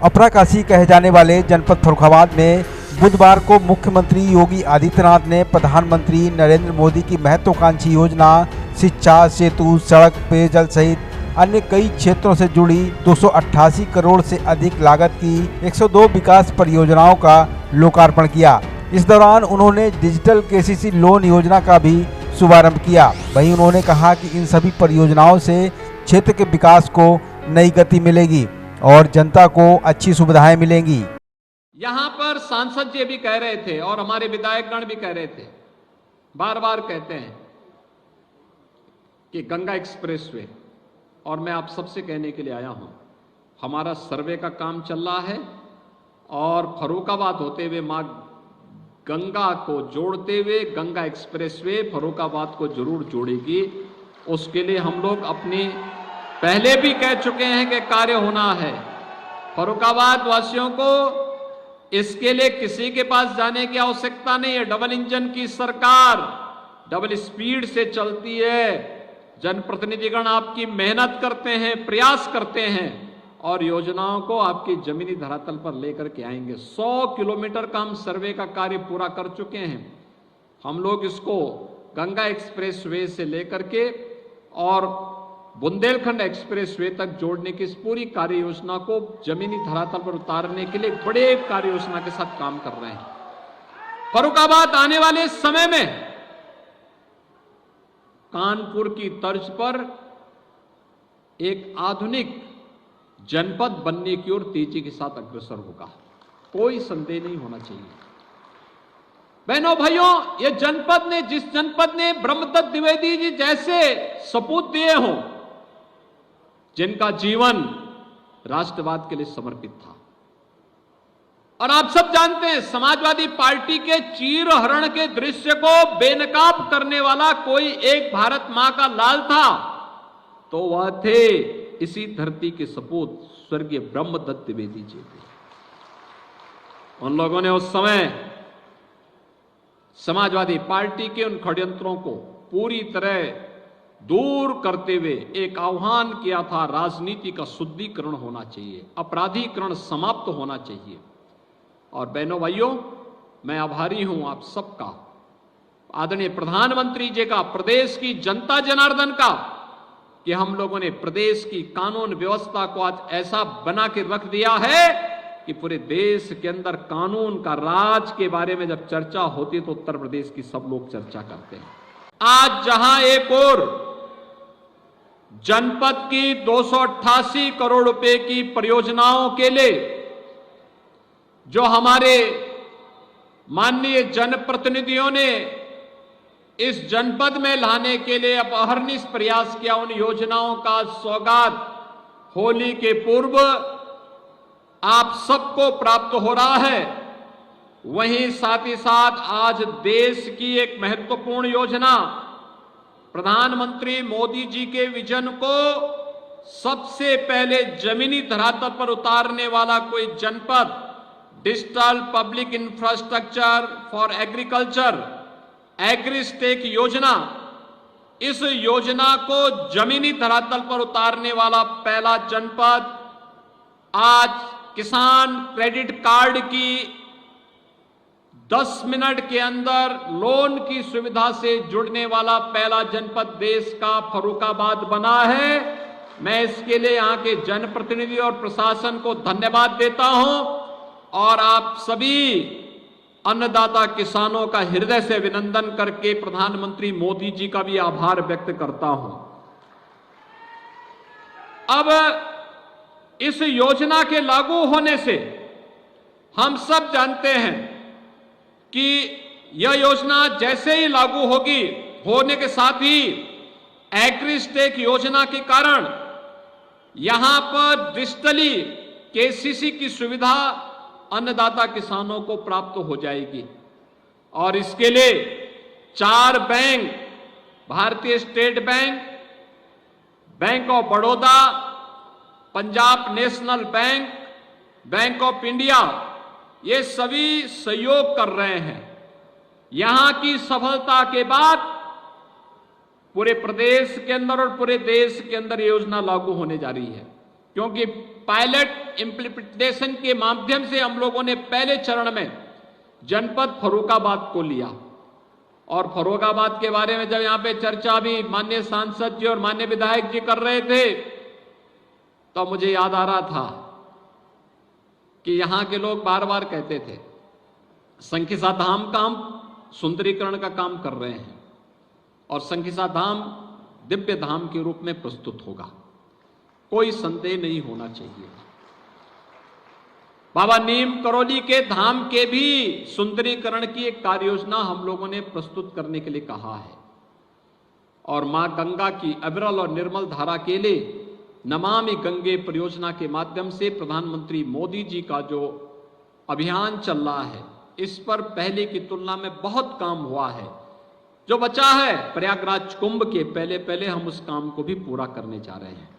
अपराकाशी कहे जाने वाले जनपद फर्रुखाबाद में बुधवार को मुख्यमंत्री योगी आदित्यनाथ ने प्रधानमंत्री नरेंद्र मोदी की महत्वाकांक्षी योजना शिक्षा, सेतु, सड़क, पेयजल सहित अन्य कई क्षेत्रों से जुड़ी 288 करोड़ से अधिक लागत की 102 विकास परियोजनाओं का लोकार्पण किया। इस दौरान उन्होंने डिजिटल केसीसी लोन योजना का भी शुभारंभ किया। वहीं उन्होंने कहा कि इन सभी परियोजनाओं से क्षेत्र के विकास को नई गति मिलेगी और जनता को अच्छी सुविधाएं मिलेंगी। यहाँ पर सांसद जी भी कह रहे थे और हमारे विधायकगण भी कह रहे थे, बार बार कहते हैं कि गंगा एक्सप्रेसवे, और मैं आप सबसे कहने के लिए आया हूं, हमारा सर्वे का काम चल रहा है और फर्रुखाबाद होते हुए मां गंगा को जोड़ते हुए गंगा एक्सप्रेसवे फर्रुखाबाद को जरूर जोड़ेगी। उसके लिए हम लोग अपनी पहले भी कह चुके हैं कि कार्य होना है। फर्रुखाबाद वासियों को इसके लिए किसी के पास जाने की आवश्यकता नहीं है। डबल इंजन की सरकार डबल स्पीड से चलती है। जनप्रतिनिधिगण आपकी मेहनत करते हैं, प्रयास करते हैं और योजनाओं को आपकी जमीनी धरातल पर लेकर के आएंगे। 100 किलोमीटर का हम सर्वे का कार्य पूरा कर चुके हैं। हम लोग इसको गंगा एक्सप्रेसवे से लेकर के और बुंदेलखंड एक्सप्रेसवे तक जोड़ने की इस पूरी कार्य योजना को जमीनी धरातल पर उतारने के लिए बड़े कार्य योजना के साथ काम कर रहे हैं। फर्रुखाबाद आने वाले समय में कानपुर की तर्ज पर एक आधुनिक जनपद बनने की ओर तेजी के साथ अग्रसर होगा, कोई संदेह नहीं होना चाहिए। बहनों भाइयों, ये जनपद ने, जिस जनपद ने ब्रह्मदत्त द्विवेदी जी जैसे सपूत दिए हों, जिनका जीवन राष्ट्रवाद के लिए समर्पित था, और आप सब जानते हैं समाजवादी पार्टी के चीरहरण के दृश्य को बेनकाब करने वाला कोई एक भारत मां का लाल था तो वह थे इसी धरती के सपूत स्वर्गीय ब्रह्मदत्त द्विवेदी जी थे। उन लोगों ने उस समय समाजवादी पार्टी के उन षड्यंत्रों को पूरी तरह दूर करते हुए एक आह्वान किया था, राजनीति का शुद्धिकरण होना चाहिए, अपराधीकरण समाप्त होना चाहिए। और बहनों भाइयों, मैं आभारी हूं आप सबका, आदरणीय प्रधानमंत्री जी का, प्रदेश की जनता जनार्दन का, कि हम लोगों ने प्रदेश की कानून व्यवस्था को आज ऐसा बना के रख दिया है कि पूरे देश के अंदर कानून का राज के बारे में जब चर्चा होती है तो उत्तर प्रदेश की सब लोग चर्चा करते हैं। आज जहां एक और जनपद की 288 करोड़ रुपए की परियोजनाओं के लिए जो हमारे माननीय जनप्रतिनिधियों ने इस जनपद में लाने के लिए अब अहर्निश प्रयास किया, उन योजनाओं का सौगात होली के पूर्व आप सबको प्राप्त हो रहा है। वहीं साथ ही साथ आज देश की एक महत्वपूर्ण योजना, प्रधानमंत्री मोदी जी के विजन को सबसे पहले जमीनी धरातल पर उतारने वाला कोई जनपद, digital public infrastructure for agriculture, AgriStack योजना, इस योजना को जमीनी धरातल पर उतारने वाला पहला जनपद, आज किसान क्रेडिट कार्ड की 10 मिनट के अंदर लोन की सुविधा से जुड़ने वाला पहला जनपद देश का फर्रुखाबाद बना है। मैं इसके लिए यहां के जनप्रतिनिधि और प्रशासन को धन्यवाद देता हूं और आप सभी अन्नदाता किसानों का हृदय से अभिनंदन करके प्रधानमंत्री मोदी जी का भी आभार व्यक्त करता हूं। अब इस योजना के लागू होने से हम सब जानते हैं कि यह योजना जैसे ही लागू होगी, होने के साथ ही एग्रीस्टेक योजना के कारण यहां पर डिजिटली केसीसी की सुविधा अन्नदाता किसानों को प्राप्त हो जाएगी। और इसके लिए 4 बैंक, भारतीय state bank, bank of Baroda, Punjab national bank, bank of India, ये सभी सहयोग कर रहे हैं। यहां की सफलता के बाद पूरे प्रदेश के अंदर और पूरे देश के अंदर ये योजना लागू होने जा रही है। क्योंकि पायलट इंप्लीमेंटेशन के माध्यम से हम लोगों ने पहले चरण में जनपद फर्रुखाबाद को लिया। और फर्रुखाबाद के बारे में जब यहां पे चर्चा भी माननीय सांसद जी और माननीय विधायक जी कर रहे थे, तो मुझे याद आ रहा था कि यहां के लोग बार बार कहते थे संकिसा धाम का हम सुंदरीकरण का काम कर रहे हैं और संकिसा धाम दिव्य धाम के रूप में प्रस्तुत होगा, कोई संदेह नहीं होना चाहिए। बाबा नीम करौली के धाम के भी सुंदरीकरण की एक कार्य योजना हम लोगों ने प्रस्तुत करने के लिए कहा है। और मां गंगा की अविरल और निर्मल धारा के लिए नमामि गंगे परियोजना के माध्यम से प्रधानमंत्री मोदी जी का जो अभियान चल रहा है, इस पर पहले की तुलना में बहुत काम हुआ है। जो बचा है प्रयागराज कुंभ के पहले पहले हम उस काम को भी पूरा करने जा रहे हैं।